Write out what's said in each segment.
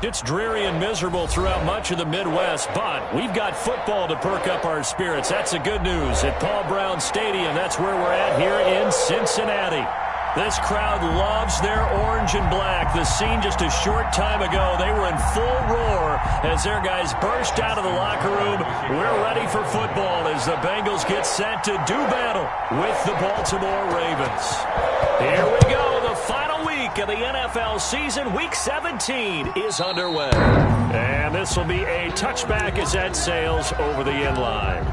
It's dreary and miserable throughout much of the Midwest, but we've got football to perk up our spirits. That's the good news at Paul Brown Stadium. That's where we're at here in Cincinnati. This crowd loves their orange and black. The scene just a short time ago, they were in full roar as their guys burst out of the locker room. We're ready for football as the Bengals get set to do battle with the Baltimore Ravens. Here we go. The final week of the NFL season, Week 17, is underway. And this will be a touchback as that sails over the end line.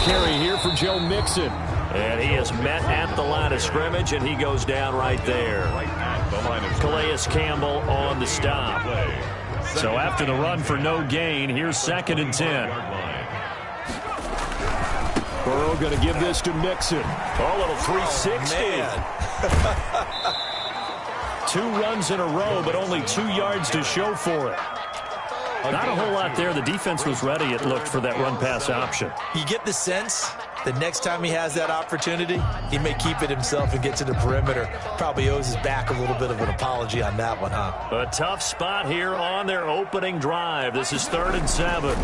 Carry here for Joe Mixon. And he is met at the line of scrimmage, and he goes down right there. Calais Campbell on the stop. So after the run for no gain, here's 2nd and 10. Burrow going to give this to Mixon. Oh, a little 360. 2 runs in a row, but only 2 yards to show for it. Not a whole lot there. The defense was ready, it looked, for that run-pass option. You get the sense that next time he has that opportunity, he may keep it himself and get to the perimeter. Probably owes his back a little bit of an apology on that one, huh? A tough spot here on their opening drive. This is 3rd and 7.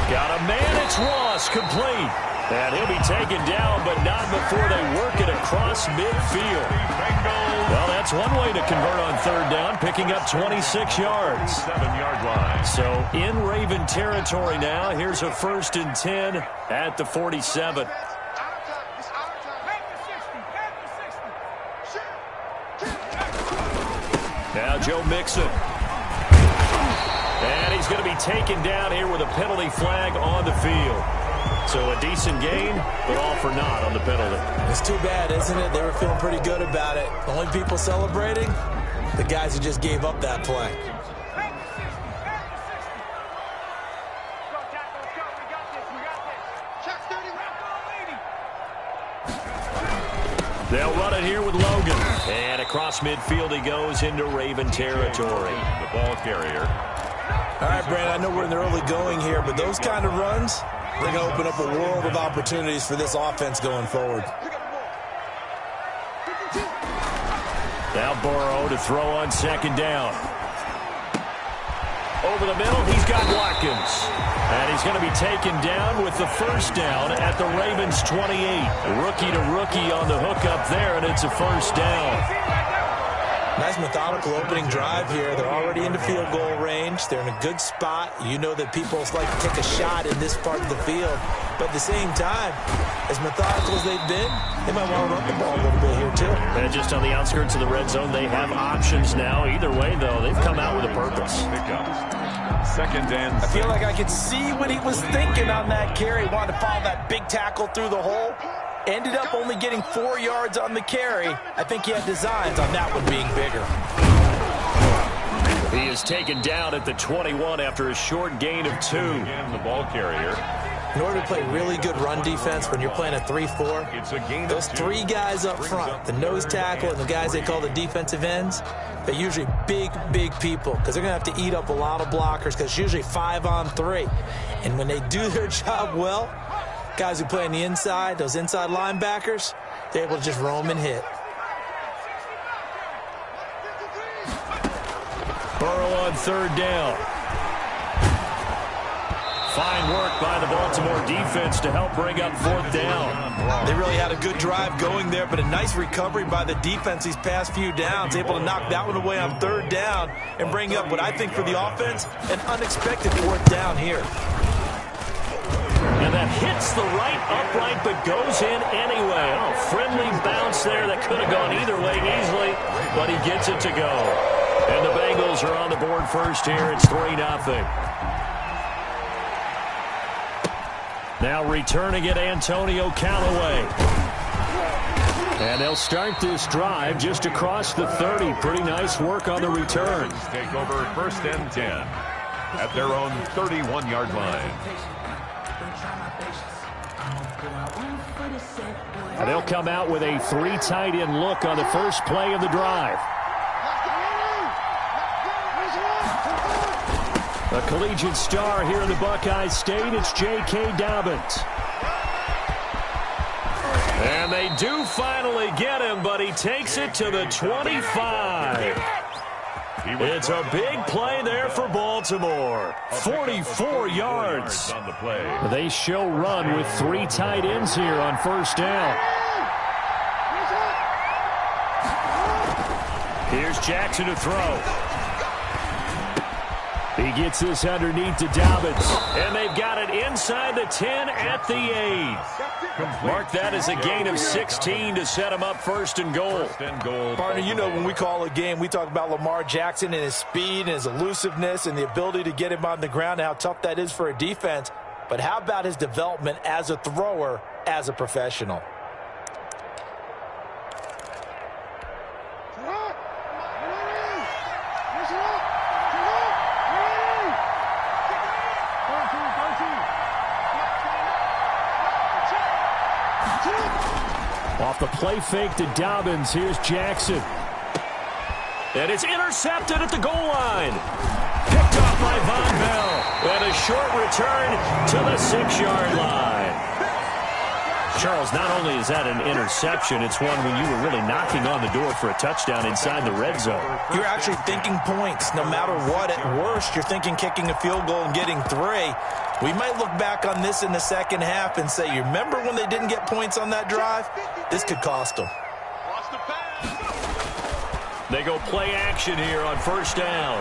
Got a man. It's Ross, complete. And he'll be taken down, but not before they work it across midfield. Well, that's one way to convert on 3rd down, picking up 26 yards. 7-yard line. So in Raven territory now. Here's a 1st and 10 at the 47. Now Joe Mixon. And he's going to be taken down here with a penalty flag on the field. So a decent gain, but all for naught on the penalty. It's too bad, isn't it? They were feeling pretty good about it. The only people celebrating, the guys who just gave up that play. They'll run it here with Logan. And across midfield he goes into Raven territory. The ball carrier. All right, Brandon, I know we're in the early going here, but those kind of runs, they're going to open up a world of opportunities for this offense going forward. Now Burrow to throw on 2nd down. Over the middle, he's got Watkins. And he's going to be taken down with the 1st down at the Ravens 28. Rookie to rookie on the hook up there, and it's a 1st down. Nice methodical opening drive here. They're already into field goal range. They're in a good spot. You know that people like to take a shot in this part of the field. But at the same time, as methodical as they've been, they might want to run the ball a little bit here too. And just on the outskirts of the red zone, they have options now. Either way, though, they've come out with a purpose. 2nd and 6. I feel like I could see what he was thinking on that carry. Wanted to follow that big tackle through the hole. Ended up only getting 4 yards on the carry. I think he had designs on that one being bigger. He is taken down at the 21 after a short gain of 2. Again, the ball carrier. In order to play really good run defense when you're playing a 3-4, those 3 guys up front, the nose tackle and the guys they call the defensive ends, they're usually big, big people because they're going to have to eat up a lot of blockers because it's usually 5-on-3. And when they do their job well, guys who play on the inside, those inside linebackers, they're able to just roam and hit. Burrow on 3rd down. Fine work by the Baltimore defense to help bring up 4th down. They really had a good drive going there, but a nice recovery by the defense these past few downs, able to knock that one away on 3rd down and bring up what I think for the offense, an unexpected 4th down here. And that hits the right upright but goes in anyway. Oh, friendly bounce there that could have gone either way easily, but he gets it to go. And the Bengals are on the board first here. It's 3-0. Now returning it, Antonio Callaway. And they'll start this drive just across the 30. Pretty nice work on the return. Take over 1st and 10 at their own 31-yard line. And they'll come out with a 3 tight end look on the first play of the drive. A collegiate star here in the Buckeye State, it's Jay2datop's. And they do finally get him, but he takes it to the 25. It's a big play there for Baltimore. 44 yards. They show run with 3 tight ends here on first down. Here's Jackson to throw. He gets this underneath to Dobbins. And they've got it inside the 10 at the 8. Mark that as a gain of 16 to set him up first and goal. Partner, you know when we call a game, we talk about Lamar Jackson and his speed and his elusiveness and the ability to get him on the ground and how tough that is for a defense. But how about his development as a thrower, as a professional? Off the play fake to Dobbins. Here's Jackson. And it's intercepted at the goal line. Picked off by Von Bell. And a short return to the 6-yard line. Charles, not only is that an interception, it's one when you were really knocking on the door for a touchdown inside the red zone. You're actually thinking points. No matter what, at worst, you're thinking kicking a field goal and getting 3. We might look back on this in the second half and say, you remember when they didn't get points on that drive? This could cost them. They go play action here on first down.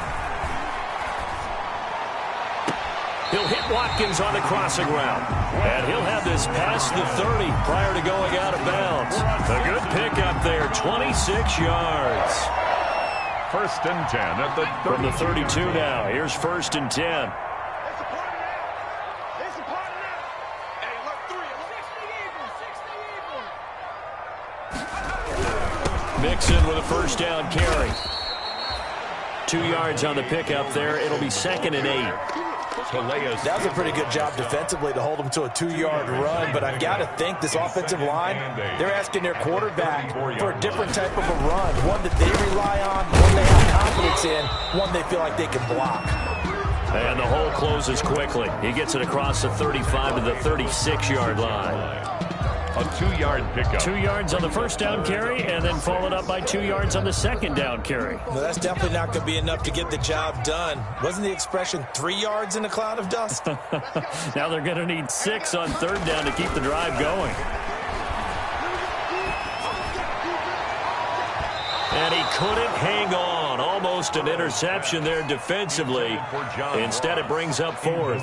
He'll hit Watkins on the crossing route. And he'll have this past the 30 prior to going out of bounds. A good pickup there, 26 yards. First and 10 at the 32. From the 32 now. Here's first and 10. Mixon with a first down carry. 2 yards on the pickup there. It'll be second and 8. That was a pretty good job defensively to hold them to a 2-yard run, but I've got to think this offensive line, they're asking their quarterback for a different type of a run, one that they rely on, one they have confidence in, one they feel like they can block. And the hole closes quickly. He gets it across the 35 to the 36-yard line. A 2-yard pickup. 2 yards on the first down carry, and then followed up by 2 yards on the second down carry. Well, that's definitely not going to be enough to get the job done. Wasn't the expression 3 yards in a cloud of dust? Now they're going to need 6 on third down to keep the drive going. And he couldn't hang on. Almost an interception there defensively. Instead, it brings up fourth.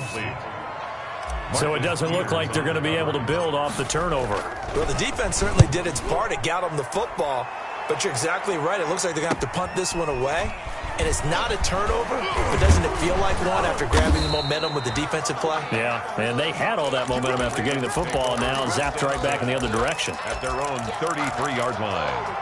So it doesn't look like they're going to be able to build off the turnover. Well, the defense certainly did its part. It got them the football. But you're exactly right. It looks like they're going to have to punt this one away. And it's not a turnover, but doesn't it feel like one after grabbing the momentum with the defensive play? Yeah, and they had all that momentum after getting the football, and now zapped right back in the other direction. At their own 33-yard line.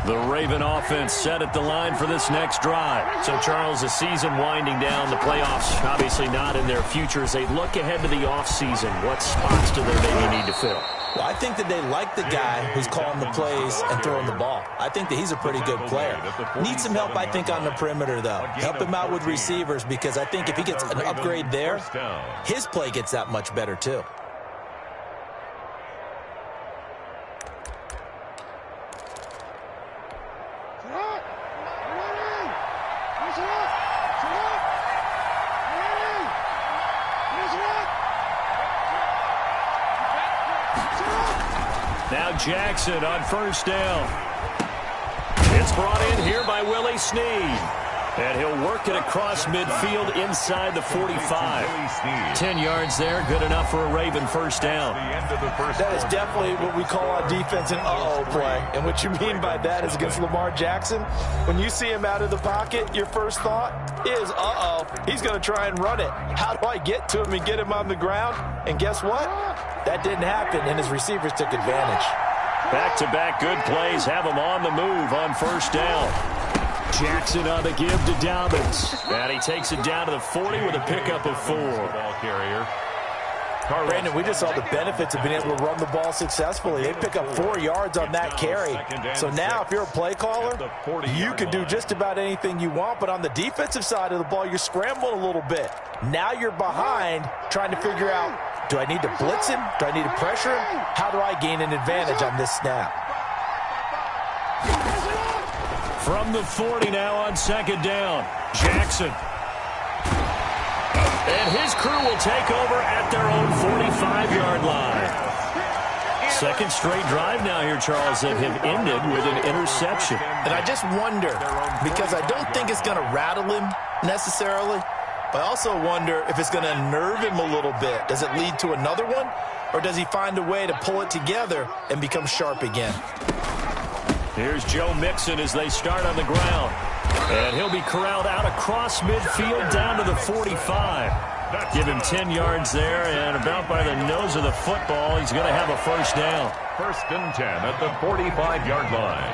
The Raven offense set at the line for this next drive. So, Charles, the season winding down, the playoffs obviously not in their future. As they look ahead to the offseason, what spots do they maybe need to fill? Well, I think that they like the guy who's calling the plays and throwing the ball. I think that he's a pretty good player. Needs some help, I think, on the perimeter, though. Help him out with receivers, because I think if he gets an upgrade there, his play gets that much better, too. Now Jackson on first down. It's brought in here by Willie Snead. And he'll work it across midfield inside the 45. 10 yards there, good enough for a Raven first down. That is definitely what we call on defense an uh-oh play. And what you mean by that is against Lamar Jackson, when you see him out of the pocket, your first thought is, uh-oh, he's going to try and run it. How do I get to him and get him on the ground? And guess what? That didn't happen, and his receivers took advantage. Back-to-back good plays have him on the move on first down. Jackson on the give to Dobbins. And he takes it down to the 40 with a pickup of 4. Ball carrier. Brandon, we just saw the benefits of being able to run the ball successfully. They pick up 4 yards on that carry. So now if you're a play caller, you can do just about anything you want. But on the defensive side of the ball, you're scrambling a little bit. Now you're behind trying to figure out, do I need to blitz him? Do I need to pressure him? How do I gain an advantage on this snap? From the 40 now on second down, Jackson. And his crew will take over at their own 45-yard line. Second straight drive now here, Charles, that have ended with an interception. And I just wonder, because I don't think it's going to rattle him necessarily, but I also wonder if it's going to nerve him a little bit. Does it lead to another one, or does he find a way to pull it together and become sharp again? Here's Joe Mixon as they start on the ground. And he'll be corralled out across midfield down to the 45. Give him 10 yards there, and about by the nose of the football, he's going to have a first down. First and 10 at the 45-yard line.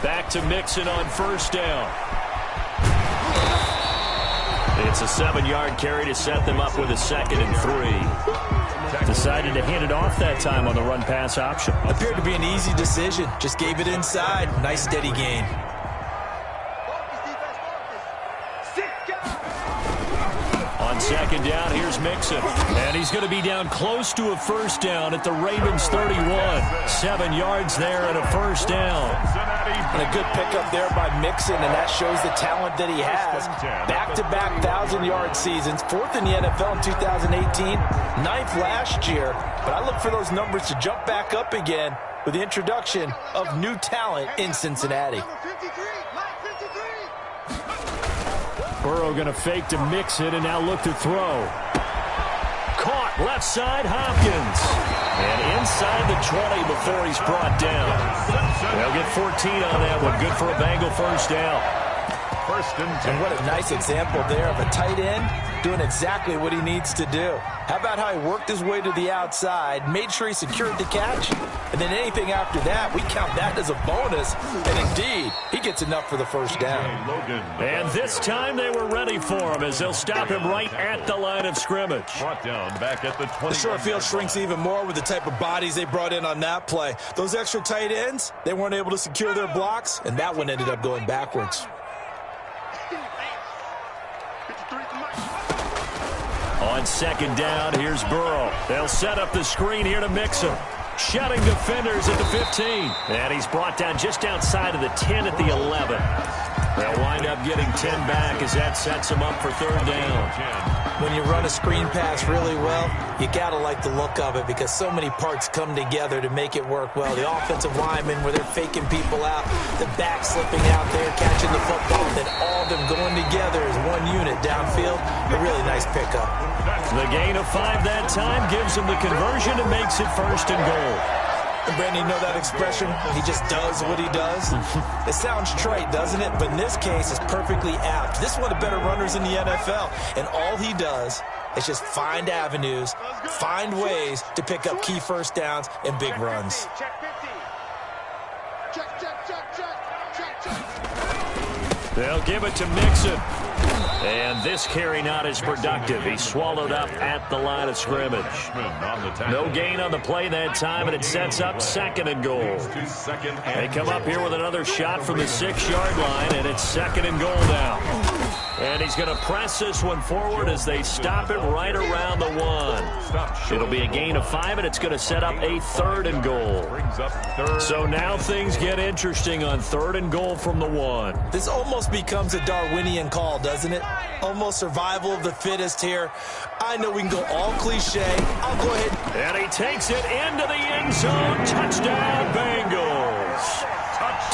Back to Mixon on first down. It's a 7-yard carry to set them up with a 2nd and 3. Decided to hand it off that time on the run-pass option. Appeared to be an easy decision. Just gave it inside. Nice steady gain. On second down, here's Mixon. And he's going to be down close to a first down at the Ravens 31. 7 yards there and a first down. And a good pickup there by Mixon, and that shows the talent that he has. Back-to-back 1,000-yard seasons, 4th in the NFL in 2018, 9th last year. But I look for those numbers to jump back up again with the introduction of new talent in Cincinnati. Burrow going to fake to Mixon and now look to throw. Caught left side, Hopkins. And inside the 20 before he's brought down. They'll get 14 on that one. Good for a Bengal first down. First and 10. And what a nice example there of a tight end doing exactly what he needs to do. How about how he worked his way to the outside, made sure he secured the catch, and then anything after that, we count that as a bonus. And indeed, he gets enough for the first down. And this time they were ready for him as they'll stop him right at the line of scrimmage. Brought down back at the 20. The short field shrinks even more with the type of bodies they brought in on that play. Those extra tight ends, they weren't able to secure their blocks, and that one ended up going backwards. On second down, here's Burrow. They'll set up the screen here to Mixon. Shutting defenders at the 15. And he's brought down just outside of the 10 at the 11. They'll wind up getting 10 back as that sets them up for third down. When you run a screen pass really well, you got to like the look of it because so many parts come together to make it work well. The offensive linemen where they're faking people out, the back slipping out there, catching the football, then all of them going together as one unit downfield. A really nice pickup. The gain of 5 that time gives him the conversion and makes it first and goal. And Brandon, you know that expression? He just does what he does. It sounds trite, doesn't it? But in this case, it's perfectly apt. This is one of the better runners in the NFL. And all he does is just find avenues, find ways to pick up key first downs and big runs. They'll give it to Mixon. And this carry not as productive. He's swallowed up at the line of scrimmage. No gain on the play that time, and it sets up second and goal. They come up here with another shot from the 6-yard line, and it's second and goal now. And he's going to press this one forward as they stop it right around the 1. It'll be a gain of 5, and it's going to set up a third and goal. So now things get interesting on third and goal from the 1. This almost becomes a Darwinian call, doesn't it? Almost survival of the fittest here. I know we can go all cliche. I'll go ahead. And he takes it into the end zone. Touchdown, Bengals.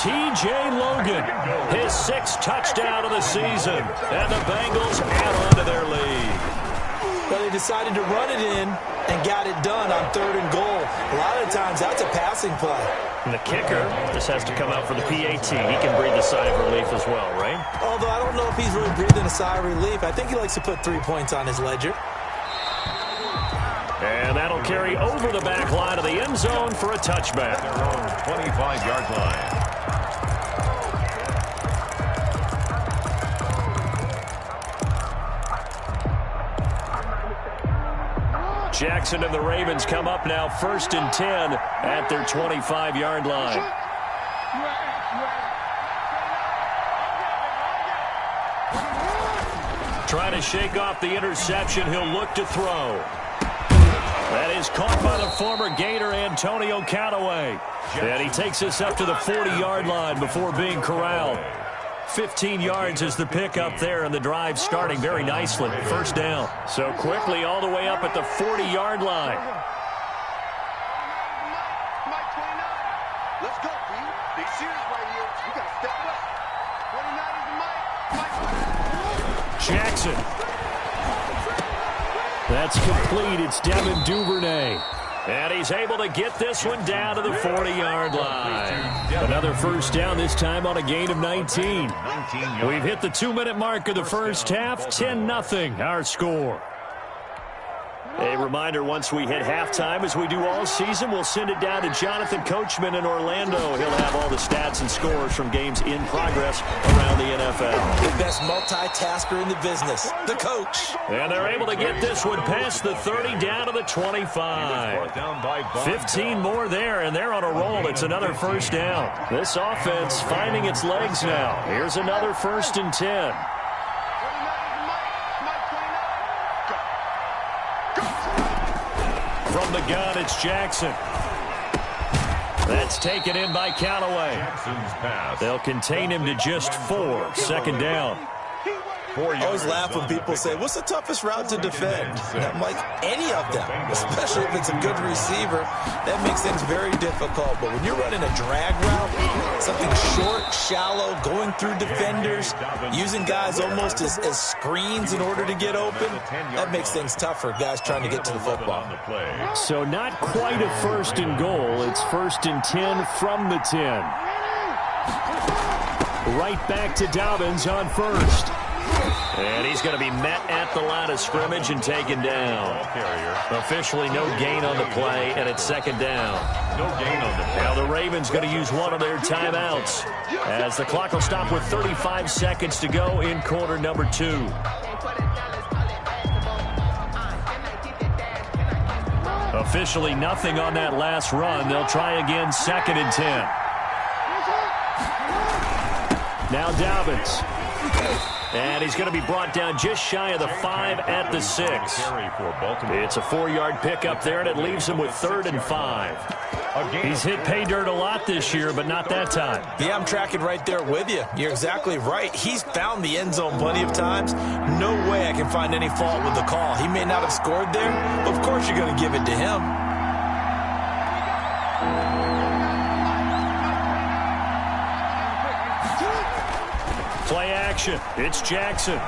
T.J. Logan, his 6th touchdown of the season. And the Bengals add on to their lead. Well, they decided to run it in and got it done on third and goal. A lot of times, that's a passing play. And the kicker just has to come out for the PAT. He can breathe a sigh of relief as well, right? Although I don't know if he's really breathing a sigh of relief. I think he likes to put 3 points on his ledger. And that'll carry over the back line of the end zone for a touchback. Their own 25-yard line. Jackson and the Ravens come up now 1st and 10 at their 25-yard line. Trying to shake off the interception. He'll look to throw. That is caught by the former Gator Antonio Callaway. And he takes us up to the 40-yard line before being corralled. 15 yards is the pickup there, and the drive starting very nicely. First down. So quickly all the way up at the 40-yard line. Let's go, B. Big series right here. We got to step up. 29 is the mic. Jackson. That's complete. It's Devin Duvernay. And he's able to get this one down to the 40-yard line. Another first down, this time on a gain of 19. We've hit the 2-minute mark of the first half. 10-0 our score. A reminder, once we hit halftime, as we do all season, we'll send it down to Jonathan Coachman in Orlando. He'll have all the stats and scores from games in progress around the NFL. The best multitasker in the business, the coach. And they're able to get this one past the 30 down to the 25. 15 more there, and they're on a roll. It's another first down. This offense finding its legs now. Here's another 1st and 10. From the gun, it's Jackson. That's taken in by Callaway. They'll contain him to just 4. Second down. I always laugh when people say, what's the toughest route to defend? And I'm like, any of them, especially if it's a good receiver. That makes things very difficult. But when you're running a drag route, something short, shallow, going through defenders, using guys almost as screens in order to get open, that makes things tough for guys trying to get to the football. So not quite a 1st and goal. It's 1st and 10 from the 10. Right back to Dobbins on 1st. And he's going to be met at the line of scrimmage and taken down. Officially no gain on the play, and it's 2nd down. No gain on the play. Now the Ravens going to use one of their timeouts as the clock will stop with 35 seconds to go in quarter number 2. Officially nothing on that last run. They'll try again, 2nd and 10. Now Dobbins. And he's going to be brought down just shy of the 5 at the 6. It's a 4-yard pickup there, and it leaves him with 3rd and 5. He's hit pay dirt a lot this year, but not that time. Yeah, I'm tracking right there with you. You're exactly right. He's found the end zone plenty of times. No way I can find any fault with the call. He may not have scored there, but of course you're going to give it to him. Play action. It's Jackson.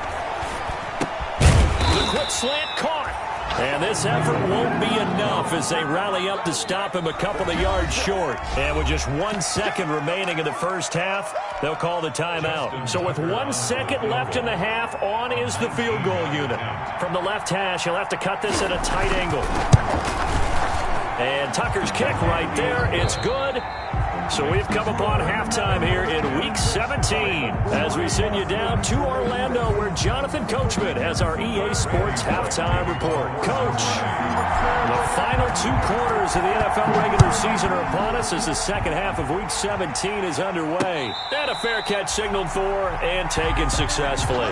The quick slant caught. And this effort won't be enough as they rally up to stop him a couple of yards short. And with just 1 second remaining in the first half, they'll call the timeout. So with 1 second left in the half, on is the field goal unit. From the left hash, he'll have to cut this at a tight angle. And Tucker's kick right there. It's good. So we've come upon halftime here in Week 17 as we send you down to Orlando where Jonathan Coachman has our EA Sports Halftime Report. Coach, the final 2 quarters of the NFL regular season are upon us as the second half of Week 17 is underway. And a fair catch signaled for and taken successfully.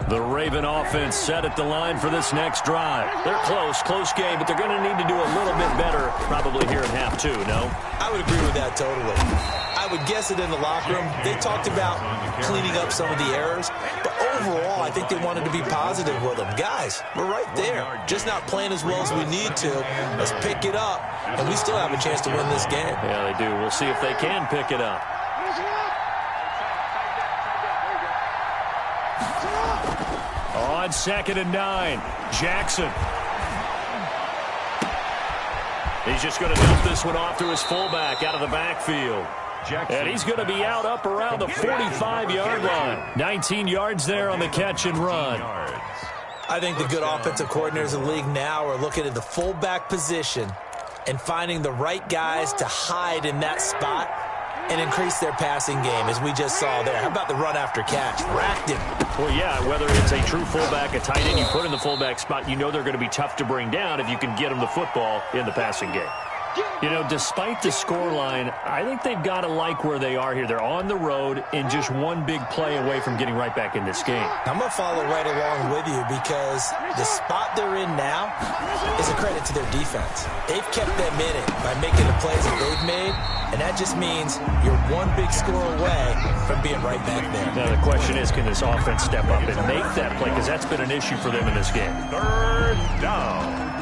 The Raven offense set at the line for this next drive. They're close game, but they're going to need to do a little bit better probably here in half two, no? I would agree with that totally. I would guess it in the locker room. They talked about cleaning up some of the errors, but overall, I think they wanted to be positive with them. Guys, we're right there. Just not playing as well as we need to. Let's pick it up, and we still have a chance to win this game. Yeah, they do. We'll see if they can pick it up. On 2nd and 9, Jackson. He's just going to dump this one off to his fullback out of the backfield. And he's going to be out up around the 45-yard line. 19 yards there on the catch and run. I think the good offensive coordinators in the league now are looking at the fullback position and finding the right guys to hide in that spot and increase their passing game, as we just saw there. How about the run after catch? Racked him. Well, yeah, whether it's a true fullback, a tight end you put in the fullback spot, you know they're going to be tough to bring down if you can get them the football in the passing game. You know, despite the scoreline, I think they've got to like where they are here. They're on the road and just one big play away from getting right back in this game. I'm going to follow right along with you because the spot they're in now is a credit to their defense. They've kept them in it by making the plays that they've made, and that just means you're one big score away from being right back there. Now, the question is, can this offense step up and make that play? Because that's been an issue for them in this game. 3rd down.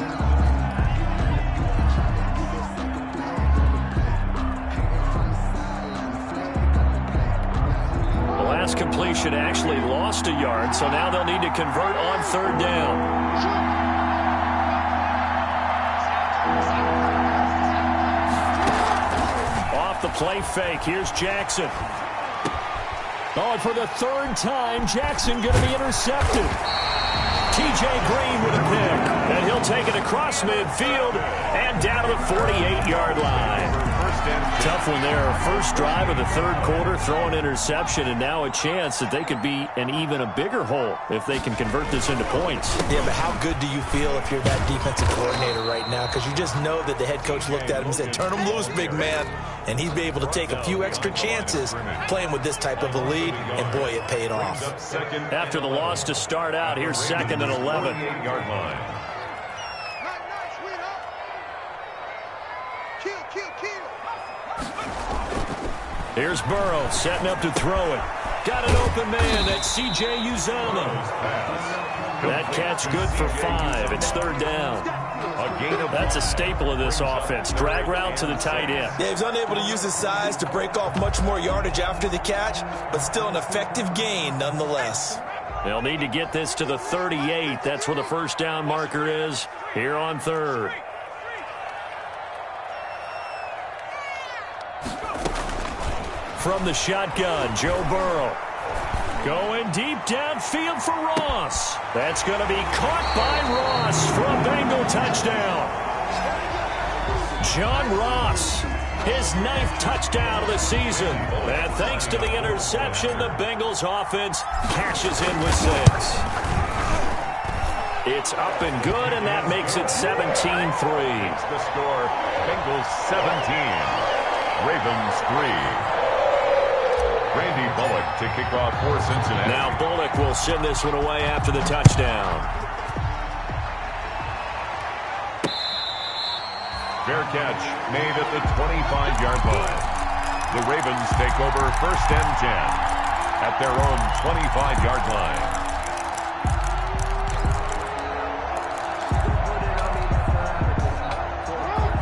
Last completion actually lost a yard, so now they'll need to convert on 3rd down. Off the play fake, here's Jackson. Oh, and for the 3rd time, Jackson going to be intercepted. T.J. Green with a pick, and he'll take it across midfield and down to the 48-yard line. Tough one there. First drive of the 3rd quarter, throw an interception, and now a chance that they could be in even a bigger hole if they can convert this into points. Yeah, but how good do you feel if you're that defensive coordinator right now? Because you just know that the head coach looked at him and said, turn him loose, big man. And he'd be able to take a few extra chances playing with this type of a lead, and boy, it paid off. After the loss to start out, here's 2nd and 11. Yard line. Here's Burrow setting up to throw it. Got an open man. That's C.J. Uzomah. That catch good for 5. It's 3rd down. That's a staple of this offense. Drag route to the tight end. Yeah, he's unable to use his size to break off much more yardage after the catch, but still an effective gain nonetheless. They'll need to get this to the 38. That's where the 1st down marker is here on 3rd. From the shotgun, Joe Burrow. Going deep downfield for Ross. That's going to be caught by Ross for a Bengal touchdown. John Ross, his 9th touchdown of the season. And thanks to the interception, the Bengals offense cashes in with 6. It's up and good, and that makes it 17-3. The score, Bengals 17, Ravens 3. Randy Bullock to kick off for Cincinnati. Now Bullock will send this one away after the touchdown. Fair catch made at the 25-yard line. The Ravens take over 1st and 10 at their own 25-yard line.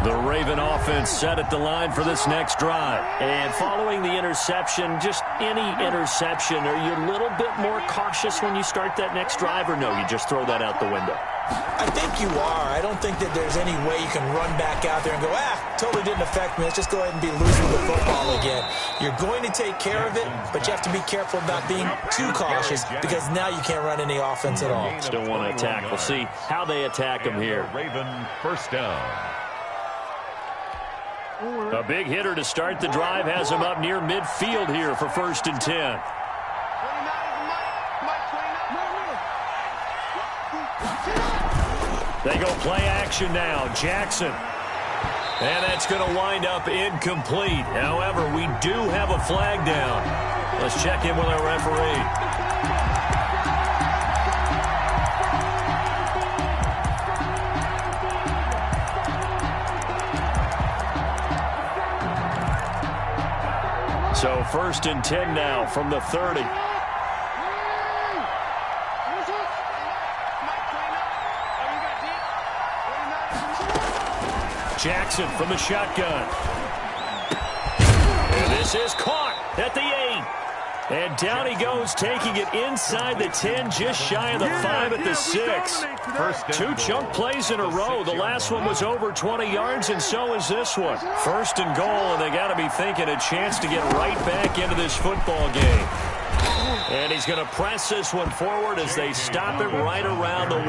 The Raven offense set at the line for this next drive. And following the interception, just any interception, are you a little bit more cautious when you start that next drive, or no, you just throw that out the window? I think you are. I don't think that there's any way you can run back out there and go, totally didn't affect me. Let's just go ahead and be losing the football again. You're going to take care of it, but you have to be careful about being too cautious because now you can't run any offense at all. Still want to attack. We'll see how they attack them here. Raven 1st down. A big hitter to start the drive has him up near midfield here for 1st and 10. They go play action now. Jackson. And that's going to wind up incomplete. However, we do have a flag down. Let's check in with our referee. 1st and 10 now from the 30. Jackson from the shotgun. And this is caught at the 8. And down he goes, taking it inside the 10, just shy of the 5 at the 6. Two chunk plays in a row. The last one was over 20 yards, and so is this one. 1st and goal, and they got to be thinking a chance to get right back into this football game. And he's going to press this one forward as they stop him right around the 1.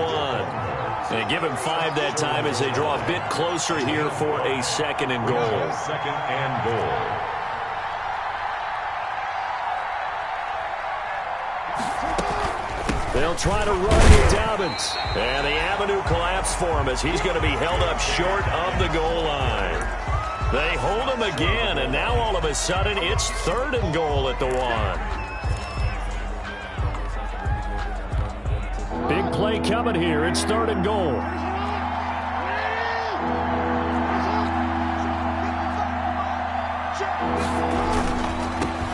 And give him 5 that time as they draw a bit closer here for a 2nd and goal. 2nd and goal. They'll try to run with Dobbins. And the avenue collapsed for him as he's going to be held up short of the goal line. They hold him again, and now all of a sudden it's 3rd and goal at the 1. Big play coming here. It's 3rd and goal.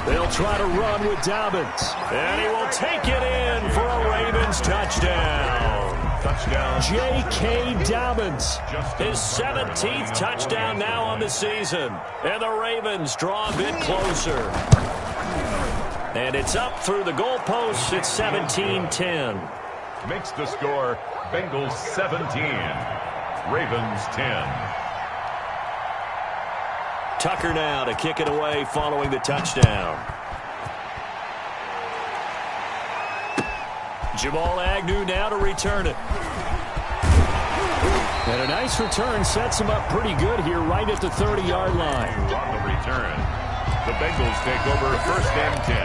They'll try to run with Dobbins. And he will take it in for a Ravens touchdown. Touchdown. J.K. his 17th touchdown now on the season. And the Ravens draw a bit closer. And it's up through the goalposts. It's 17-10. Makes the score Bengals 17, Ravens 10. Tucker now to kick it away following the touchdown. Jamal Agnew now to return it. And a nice return sets him up pretty good here right at the 30-yard line. On the return, the Bengals take over 1st and 10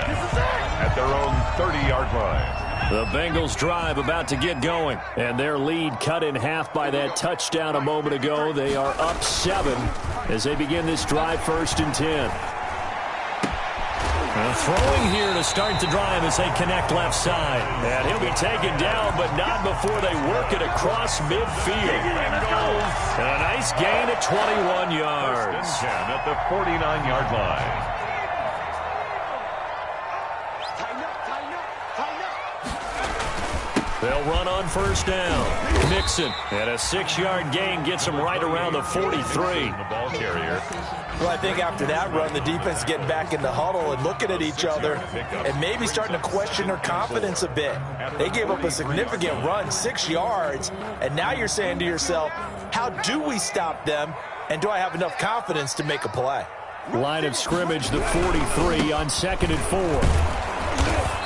at their own 30-yard line. The Bengals drive about to get going, and their lead cut in half by that touchdown a moment ago. They are up 7 as they begin this drive 1st and 10. Throwing here to start the drive as they connect left side. And he'll be taken down, but not before they work it across midfield. And a nice gain at 21 yards. 1st and 10 at the 49-yard line. They'll run on 1st down. Mixon, and a 6-yard gain gets him right around the 43. The ball carrier. Well, I think after that run, the defense is getting back in the huddle and looking at each other and maybe starting to question their confidence a bit. They gave up a significant run, 6 yards, and now you're saying to yourself, how do we stop them, and do I have enough confidence to make a play? Line of scrimmage, the 43 on 2nd and 4.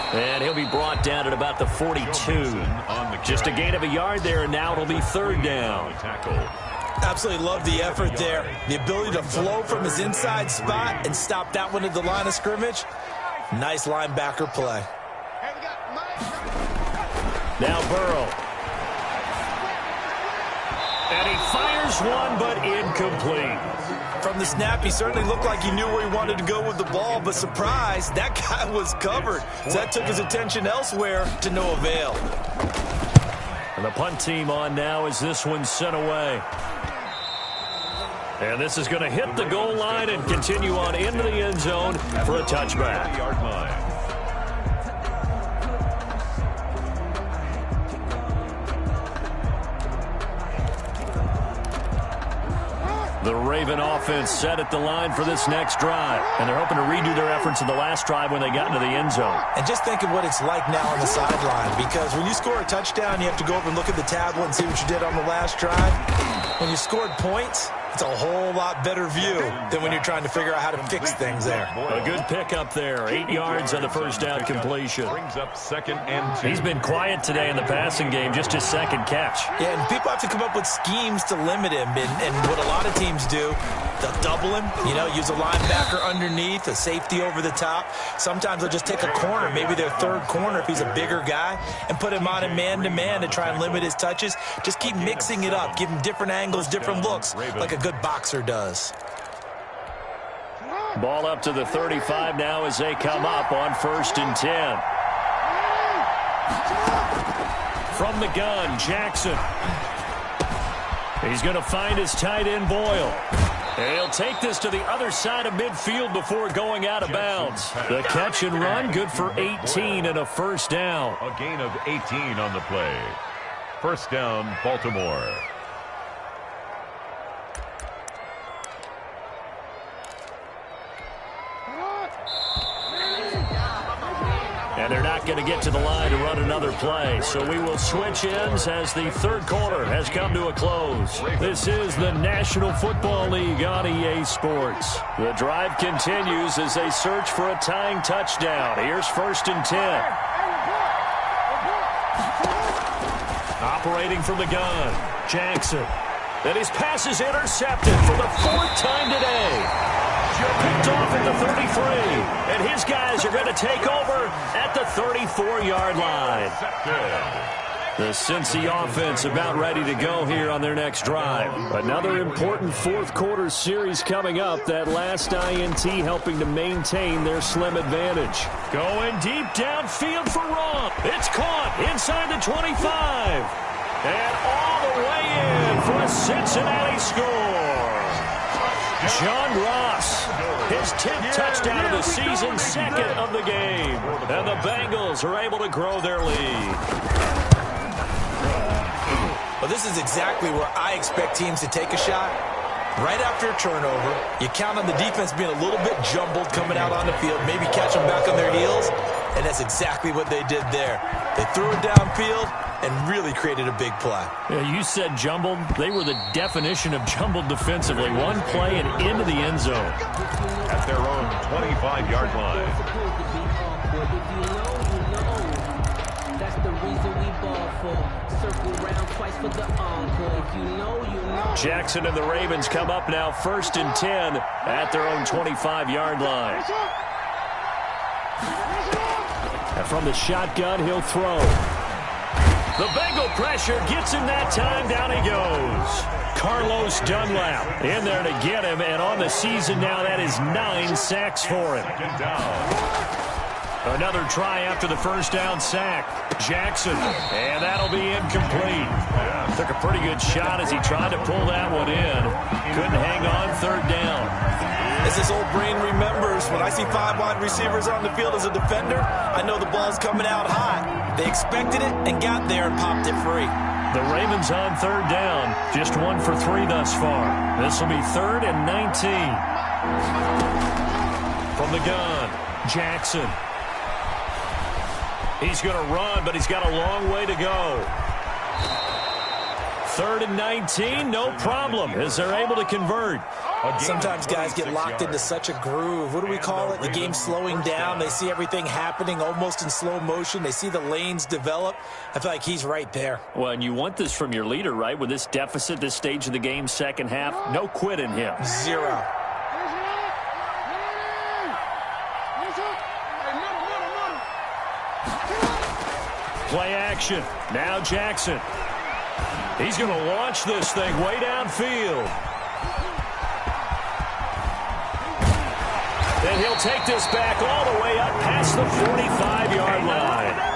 And he'll be brought down at about the 42. Just a gain of a yard there, and now it'll be 3rd down. Absolutely love the effort there. The ability to flow from his inside spot and stop that one at the line of scrimmage. Nice linebacker play. Now Burrow. And he fires one, but incomplete. From the snap, he certainly looked like he knew where he wanted to go with the ball, but surprise, that guy was covered. So that took his attention elsewhere to no avail. And the punt team on now as this one's sent away. And this is going to hit the goal line and continue on into the end zone for a touchback. The Raven offense set at the line for this next drive. And they're hoping to redo their efforts in the last drive when they got into the end zone. And just think of what it's like now on the sideline, because when you score a touchdown, you have to go over and look at the tablet and see what you did on the last drive. When you scored points, it's a whole lot better view than when you're trying to figure out how to fix things there. A good pickup there. 8 yards on the 1st down completion. Brings up 2nd and 2. He's been quiet today in the passing game, just his 2nd catch. Yeah, and people have to come up with schemes to limit him. And what a lot of teams do, they'll double him, use a linebacker underneath, a safety over the top. Sometimes they'll just take a corner, maybe their 3rd corner if he's a bigger guy, and put him on a man-to-man to try and limit his touches. Just keep mixing it up, give him different angles, different looks, like a good boxer does. Ball up to the 35 now as they come up on 1st and 10. From the gun, Jackson. He's going to find his tight end, Boyle. He'll take this to the other side of midfield before going out of bounds. The catch and run, good for 18 and a first down. A gain of 18 on the play. First down, Baltimore. And they're not going to get to the line to run another play. So we will switch ends as the third quarter has come to a close. This is the National Football League on EA Sports. The drive continues as they search for a tying touchdown. Here's 1st and 10. Operating from the gun, Jackson. And his pass is intercepted for the 4th time today. Picked off at the 33, and his guys are going to take over at the 34-yard line. The Cincy offense about ready to go here on their next drive. Another important fourth quarter series coming up. That last INT helping to maintain their slim advantage. Going deep downfield for Ron. It's caught inside the 25. And all the way in for a Cincinnati score. John Ross, his 10th touchdown of the season, 2nd of the game. And the Bengals are able to grow their lead. Well, this is exactly where I expect teams to take a shot. Right after a turnover, you count on the defense being a little bit jumbled coming out on the field, maybe catch them back on their heels, and that's exactly what they did there. They threw it downfield and really created a big play. Yeah, you said jumbled. They were the definition of jumbled defensively. One play and into the end zone. At their own 25-yard line. That's the reason we ball for. Circle round twice for the encore. If you know, you know. Jackson and the Ravens come up now 1st and 10 at their own 25-yard line. And from the shotgun, he'll throw. The Bengal pressure gets him that time. Down he goes. Carlos Dunlap in there to get him. And on the season now, that is 9 sacks for him. Another try after the first down sack. Jackson. And that'll be incomplete. Took a pretty good shot as he tried to pull that one in. Couldn't hang on 3rd down. As this old brain remembers, when I see 5 wide receivers on the field as a defender, I know the ball's coming out hot. They expected it and got there and popped it free. The Ravens on 3rd down. Just 1 for 3 thus far. This will be 3rd and 19. From the gun, Jackson. He's going to run, but he's got a long way to go. 3rd and 19, no problem, as they're able to convert. Sometimes guys get locked into such a groove. What do we call it? The game's slowing down. They see everything happening almost in slow motion. They see the lanes develop. I feel like he's right there. Well, and you want this from your leader, right? With this deficit, this stage of the game, second half, no quit in him. 0. Play action. Now Jackson. He's going to launch this thing way downfield. And he'll take this back all the way up past the 45-yard line.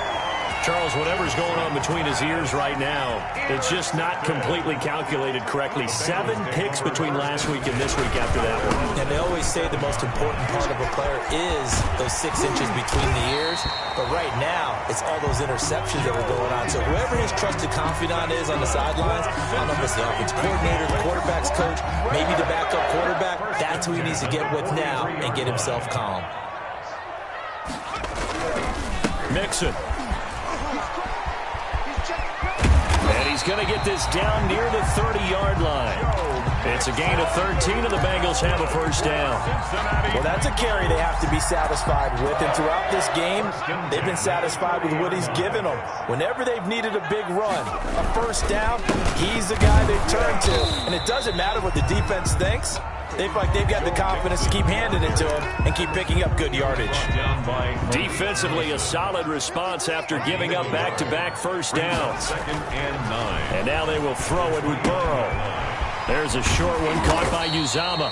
Charles, whatever's going on between his ears right now, it's just not completely calculated correctly. 7 picks between last week and this week after that one. And they always say the most important part of a player is those 6 inches between the ears. But right now, it's all those interceptions that are going on. So whoever his trusted confidant is on the sidelines, I don't know if it's the offense coordinator, the quarterback's coach, maybe the backup quarterback, that's who he needs to get with now and get himself calm. Mixon. And he's going to get this down near the 30-yard line. It's a gain of 13, and the Bengals have a first down. Well, that's a carry they have to be satisfied with. And throughout this game, they've been satisfied with what he's given them. Whenever they've needed a big run, a first down, he's the guy they turn to. And it doesn't matter what the defense thinks. They feel like they've got the confidence to keep handing it to him and keep picking up good yardage. Defensively, a solid response after giving up back-to-back first downs. 2nd and 9. And now they will throw it with Burrow. There's a short one caught by Uzama.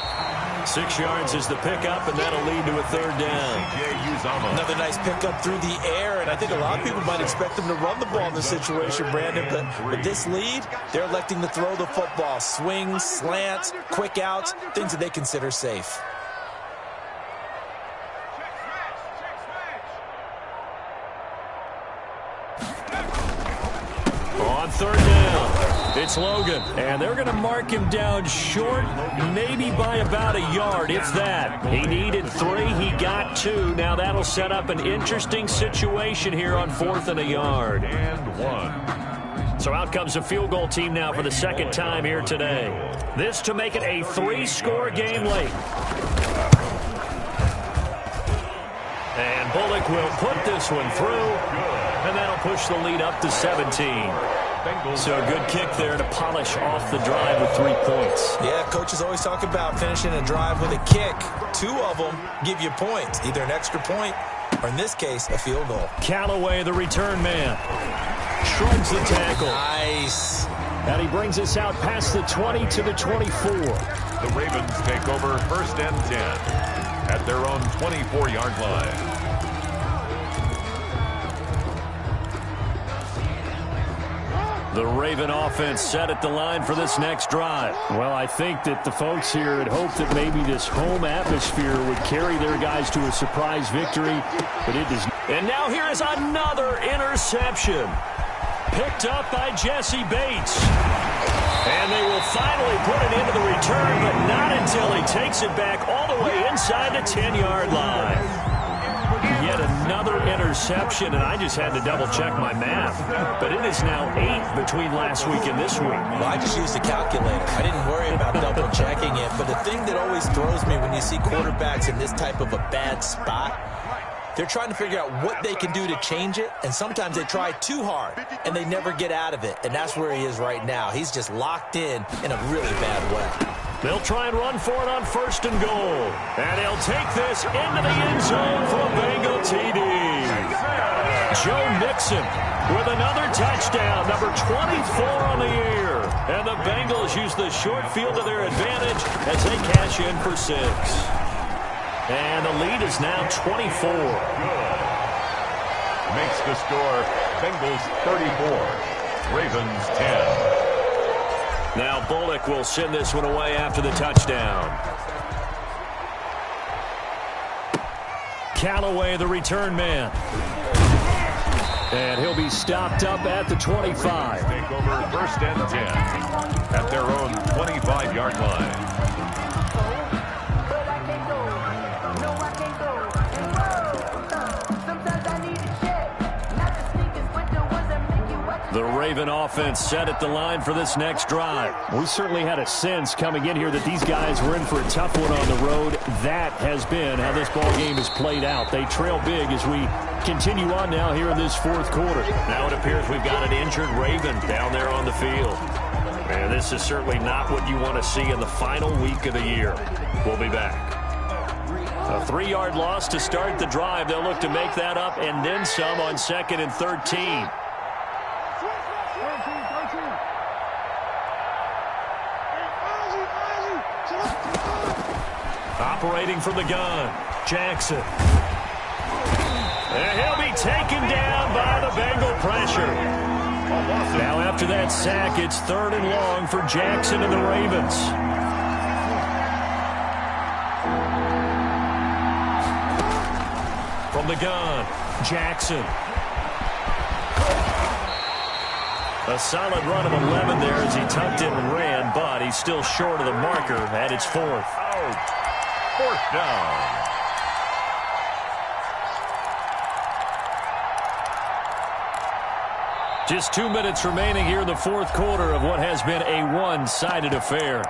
6 yards is the pickup, and that'll lead to a 3rd down. Another nice pickup through the air, and I think a lot of people might expect them to run the ball in this situation, Brandon, but with this lead, they're electing to throw the football. Swings, slants, quick outs, things that they consider safe. On 3rd down, it's Logan, and they're going to mark him down short, maybe by about a yard, if that. He needed 3, he got 2. Now that'll set up an interesting situation here on 4th and a yard. And 1. So out comes a field goal team now for the 2nd time here today. This to make it a 3-score game late. And Bullock will put this one through, and that'll push the lead up to 17. So a good kick there to polish off the drive with 3 points. Yeah, coaches always talk about finishing a drive with a kick. 2 of them give you points, either an extra point or, in this case, a field goal. Callaway, the return man, shrugs the tackle. Nice. And he brings us out past the 20 to the 24. The Ravens take over 1st and 10 at their own 24-yard line. The Raven offense set at the line for this next drive. Well, I think that the folks here had hoped that maybe this home atmosphere would carry their guys to a surprise victory, but it does. And now here is another interception. Picked up by Jesse Bates. And they will finally put it into the return, but not until he takes it back all the way inside the 10-yard line. Yet another interception, and I just had to double-check my math. But it is now 8 between last week and this week. Well, I just used a calculator. I didn't worry about double-checking it. But the thing that always throws me when you see quarterbacks in this type of a bad spot, they're trying to figure out what they can do to change it, and sometimes they try too hard, and they never get out of it. And that's where he is right now. He's just locked in a really bad way. They'll try and run for it on 1st and goal. And he'll take this into the end zone for a Bengal TD. Joe Mixon with another touchdown, number 24 on the year. And the Bengals use the short field to their advantage as they cash in for 6. And the lead is now 24. Makes the score Bengals 34, Ravens 10. Now Bullock will send this one away after the touchdown. Callaway, the return man. And he'll be stopped up at the 25. Take over 1st and 10 at their own 25-yard line. The Raven offense set at the line for this next drive. We certainly had a sense coming in here that these guys were in for a tough one on the road. That has been how this ball game has played out. They trail big as we continue on now here in this 4th quarter. Now it appears we've got an injured Raven down there on the field. And this is certainly not what you want to see in the final week of the year. We'll be back. A 3-yard loss to start the drive. They'll look to make that up and then some on 2nd and 13. Operating from the gun, Jackson. And he'll be taken down by the Bengal pressure. Now after that sack, it's 3rd and long for Jackson and the Ravens. From the gun, Jackson. A solid run of 11 there as he tucked it and ran, but he's still short of the marker at its 4th. 4th down. Just 2 minutes remaining here in the 4th quarter of what has been a one-sided affair.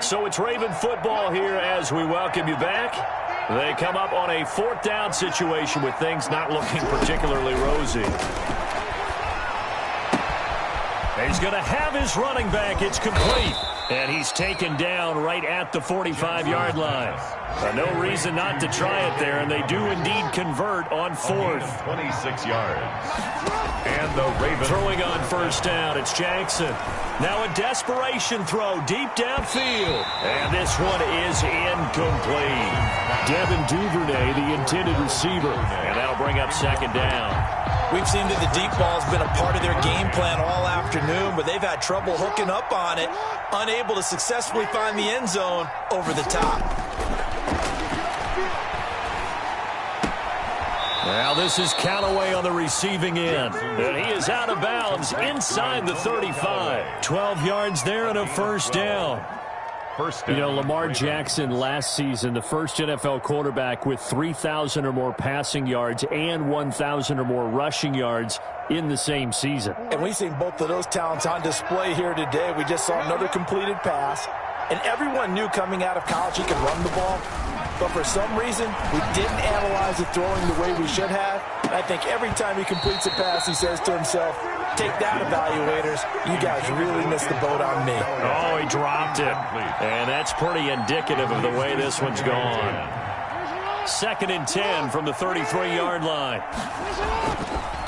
So it's Raven football here as we welcome you back. They come up on a 4th down situation with things not looking particularly rosy. He's going to have his running back. It's complete. And he's taken down right at the 45-yard line. No reason not to try it there, and they do indeed convert on fourth. 26 yards. And the Ravens throwing on first down. It's Jackson. Now a desperation throw deep downfield. And this one is incomplete. Devin Duvernay, the intended receiver. And that'll bring up second down. We've seen that the deep ball's been a part of their game plan all afternoon, but they've had trouble hooking up on it, unable to successfully find the end zone over the top. Now this is Callaway on the receiving end. And he is out of bounds inside the 35. 12 yards there and a first down. You know, Lamar Jackson last season, the first NFL quarterback with 3,000 or more passing yards and 1,000 or more rushing yards in the same season. And we've seen both of those talents on display here today. We just saw another completed pass. And everyone knew coming out of college he could run the ball. But for some reason, we didn't analyze the throwing the way we should have. And I think every time he completes a pass, he says to himself, take that, evaluators. You guys really missed the boat on me. Oh, he dropped it. And that's pretty indicative of the way this one's gone. 2nd and 10 from the 33-yard line.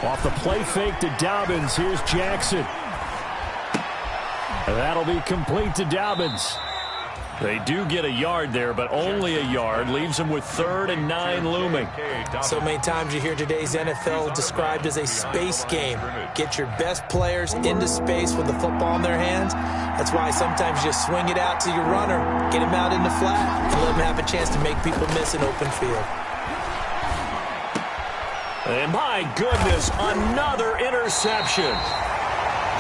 Off the play fake to Dobbins. Here's Jackson. And that'll be complete to Dobbins. They do get a yard there, but only a yard. Leaves them with 3rd and 9 looming. So many times you hear today's NFL described as a space game. Get your best players into space with the football in their hands. That's why sometimes you just swing it out to your runner, get him out in the flat, and let him have a chance to make people miss an open field. And my goodness, another interception.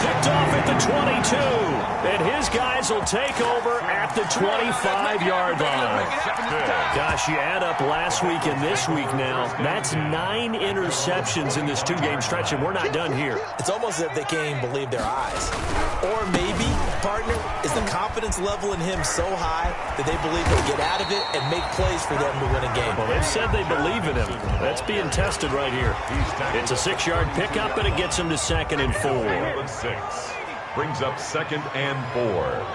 Picked off at the 22, and his guys will take over at the 25-yard line. Gosh, you add up last week and this week now, that's 9 interceptions in this 2-game stretch, and we're not done here. It's almost as if they can't even believe their eyes. Or maybe, partner, is the confidence level in him so high that they believe he'll get out of it and make plays for them to win a game. Well, they've said they believe in him. That's being tested right here. It's a 6-yard pickup, and it gets him to 2nd and 4. Brings up 2nd and 4.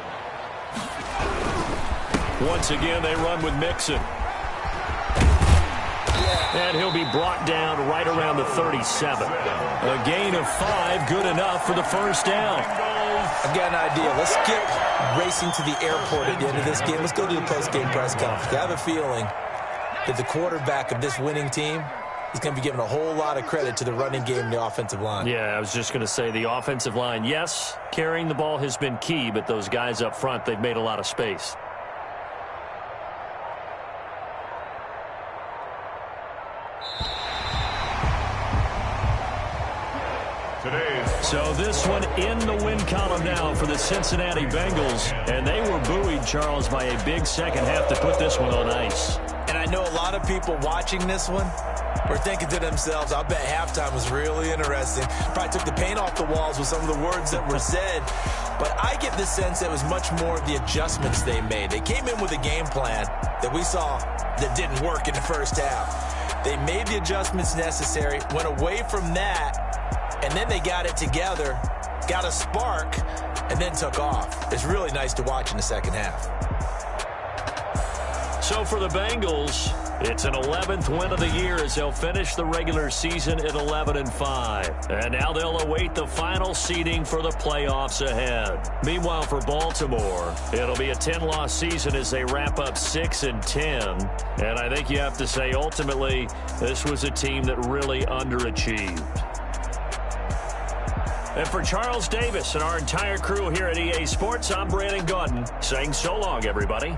Once again, they run with Mixon. And he'll be brought down right around the 37. A gain of 5, good enough for the first down. I've got an idea. Let's skip racing to the airport at the end of this game. Let's go to the post-game press conference. I have a feeling that the quarterback of this winning team is going to be giving a whole lot of credit to the running game and the offensive line. Yeah, I was just going to say the offensive line, yes, carrying the ball has been key, but those guys up front, they've made a lot of space. So this one in the win column now for the Cincinnati Bengals, and they were buoyed, Charles, by a big second half to put this one on ice. And I know a lot of people watching this one were thinking to themselves, I bet halftime was really interesting. Probably took the paint off the walls with some of the words that were said. But I get the sense that it was much more the adjustments they made. They came in with a game plan that we saw that didn't work in the first half. They made the adjustments necessary, went away from that, and then they got it together, got a spark, and then took off. It's really nice to watch in the second half. So for the Bengals, it's an 11th win of the year as they'll finish the regular season at 11-5. And now they'll await the final seeding for the playoffs ahead. Meanwhile, for Baltimore, it'll be a 10-loss season as they wrap up 6-10. And I think you have to say, ultimately, this was a team that really underachieved. And for Charles Davis and our entire crew here at EA Sports, I'm Brandon Gaudin saying so long, everybody.